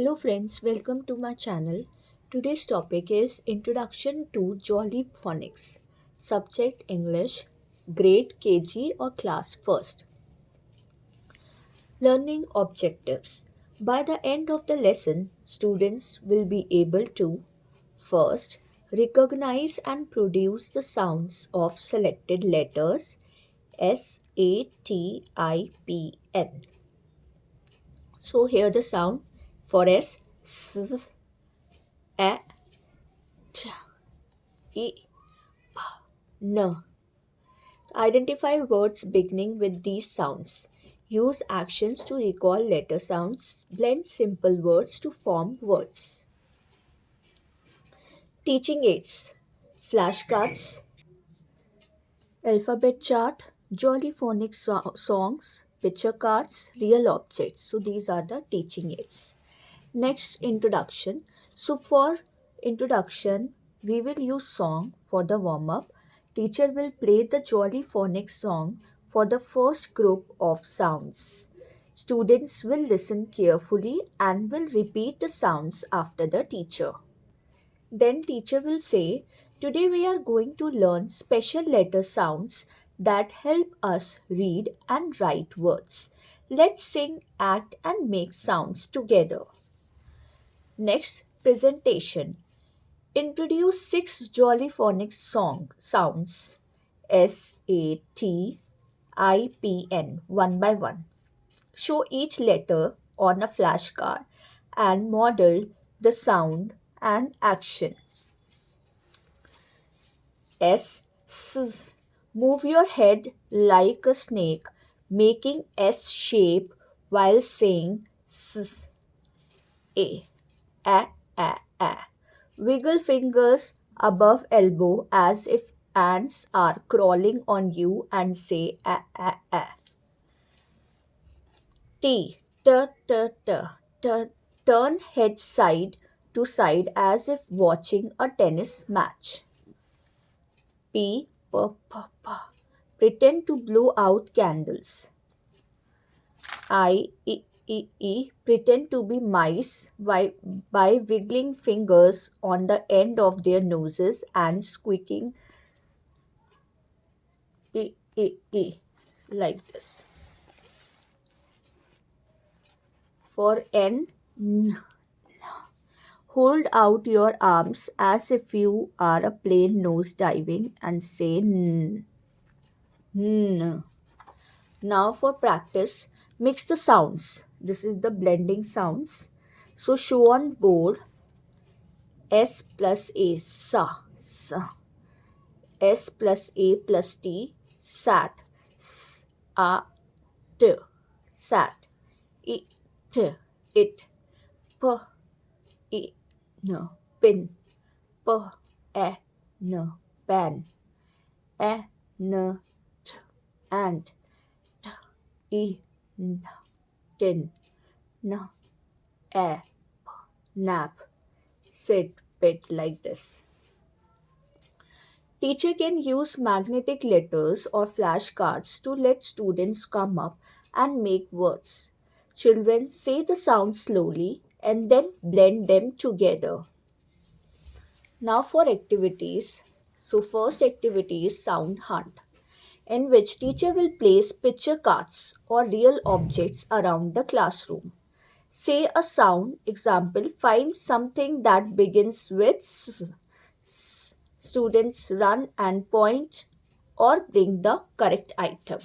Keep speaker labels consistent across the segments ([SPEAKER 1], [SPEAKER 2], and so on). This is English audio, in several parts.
[SPEAKER 1] Hello friends, welcome to my channel. Today's topic is Introduction to Jolly Phonics. Subject English, grade KG or class first. Learning objectives. By the end of the lesson, students will be able to first recognize and produce the sounds of selected letters SATIPN. So here the sound for S, A, T, E, N. Identify words beginning with these sounds. Use actions to recall letter sounds. Blend simple words to form words. Teaching aids. Flashcards, alphabet chart, Jolly Phonics songs, picture cards, real objects. So these are the teaching aids. Next, introduction. So for introduction, we will use song for the warm-up. Teacher will play the Jolly Phonics song for the first group of sounds. Students will listen carefully and will repeat the sounds after the teacher. Then teacher will say, today we are going to learn special letter sounds that help us read and write words. Let's sing, act and make sounds together. Next, presentation. Introduce 6 Jolly Phonics song sounds SATIPN one by one. Show each letter on a flashcard and model the sound and action. S. Move your head like a snake, making S shape while saying S. A. A. Wiggle fingers above elbow as if ants are crawling on you and say a. T. Turn head side to side as if watching a tennis match. P. Pretend to blow out candles. Pretend to be mice by wiggling fingers on the end of their noses and squeaking like this. For N, hold out your arms as if you are a plane nose diving and say N. Now for practice, mix the sounds. This is the blending sounds. So show on board S plus A, sa. S plus A plus T, sat. T, sat. It, it. Pin. Pan. Ant. Tin. Nap. Sit, pit like this. Teacher can use magnetic letters or flashcards to let students come up and make words. Children say the sound slowly and then blend them together. Now for activities. So first activity is sound hunt, in which teacher will place picture cards or real objects around the classroom. Say a sound, example, find something that begins with s. Students run and point or bring the correct item.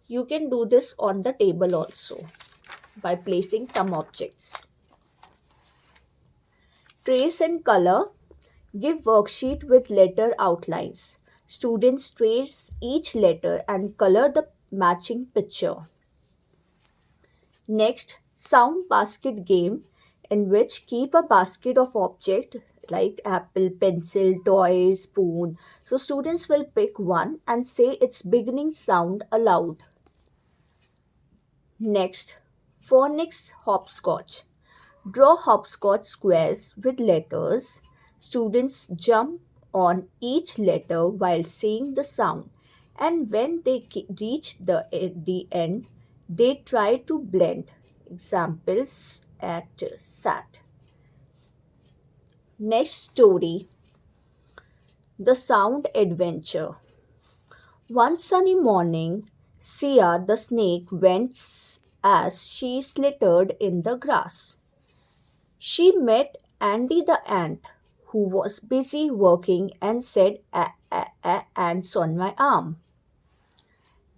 [SPEAKER 1] You can do this on the table also by placing some objects. Trace and color. Give worksheet with letter outlines. Students trace each letter and color the matching picture. Next, sound basket game, in which keep a basket of object like apple, pencil, toy, spoon. So students will pick one and say its beginning sound aloud. Next, phonics hopscotch. Draw hopscotch squares with letters. Students jump on each letter while saying the sound, and when they reach the end, they try to blend Examples at sat. Next story, The Sound Adventure. One sunny morning, Sia the snake went as she slithered in the grass. She met Andy the ant, who was busy working and said, ants on my arm.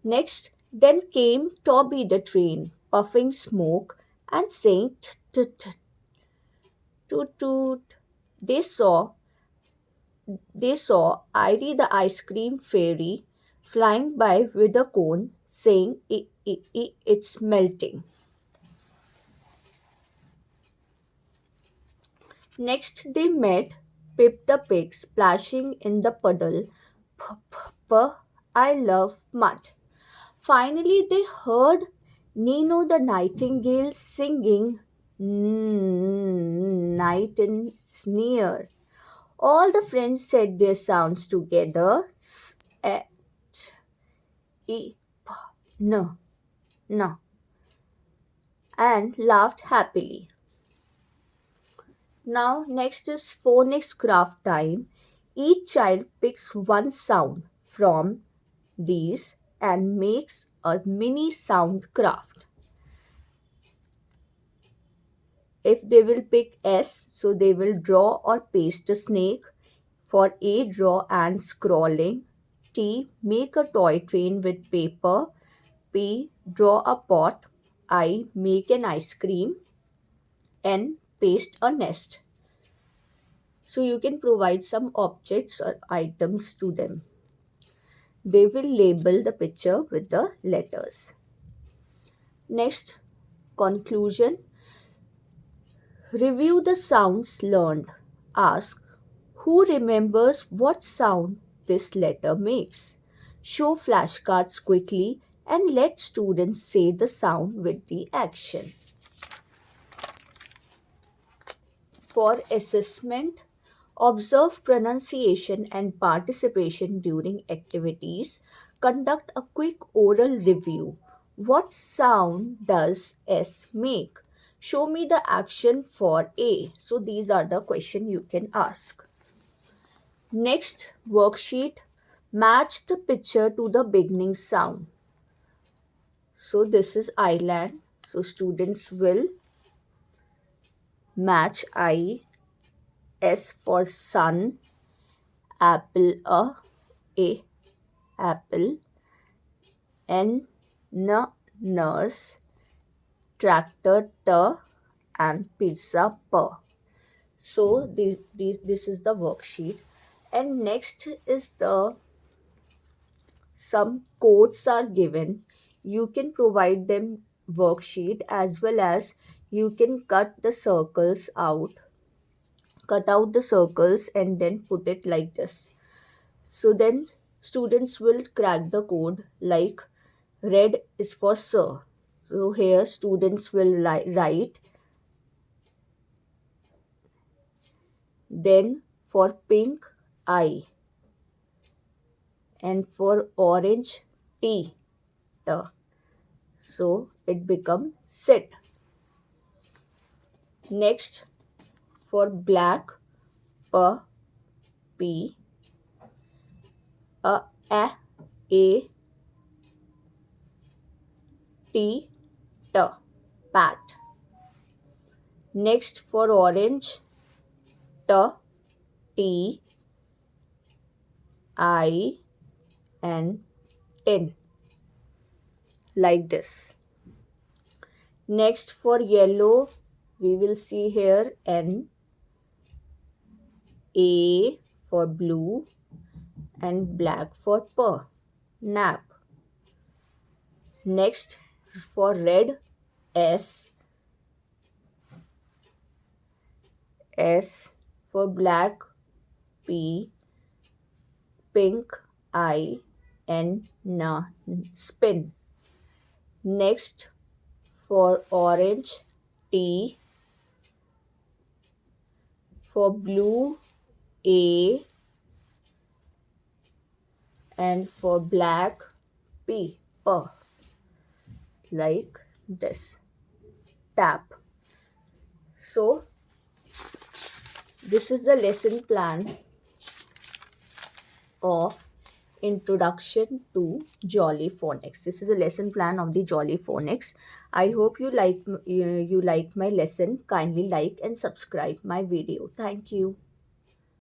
[SPEAKER 1] Next, then came Toby the train, puffing smoke and saying, toot toot. They saw They saw Iry the ice cream fairy flying by with a cone, saying, It's melting. Next, they met Pip the pig splashing in the puddle. P, I love mud. Finally, they heard Nino the nightingale singing night and sneer. All the friends said their sounds together. E, p, n, n, and laughed happily. Now, next is phonics craft time. Each child picks one sound from these and makes a mini sound craft. If they will pick S, so they will draw or paste a snake. For A, draw ants crawling. T, make a toy train with paper. P, draw a pot. I, make an ice cream. N, paste a nest. So you can provide some objects or items to them. They will label the picture with the letters. Next, conclusion. Review the sounds learned. Ask, who remembers what sound this letter makes? Show flashcards quickly and let students say the sound with the action. For assessment, observe pronunciation and participation during activities. Conduct a quick oral review. What sound does S make? Show me the action for A. So these are the questions you can ask. Next worksheet, match the picture to the beginning sound. So this is island. So students will match I, S for sun, apple a apple, N nurse, tractor t, and pizza p. So this is the worksheet. And next is the some codes are given. You can provide them worksheet as well as you can cut out the circles and then put it like this. So then students will crack the code like red is for sir. So here students will write, then for pink I, and for orange T. So it becomes sit. Next for black P, a T, pat. Next for orange T, I, and tin, like this. Next for yellow, we will see here N, A for blue, and black for nap. Next for red, S for black, P, pink, I, and spin. Next for orange, T, for blue, A, and for black, P, like this. tap. So this is the lesson plan of Introduction to Jolly Phonics. This is a lesson plan of the Jolly Phonics. I hope you like my lesson. Kindly like and subscribe my video. Thank you.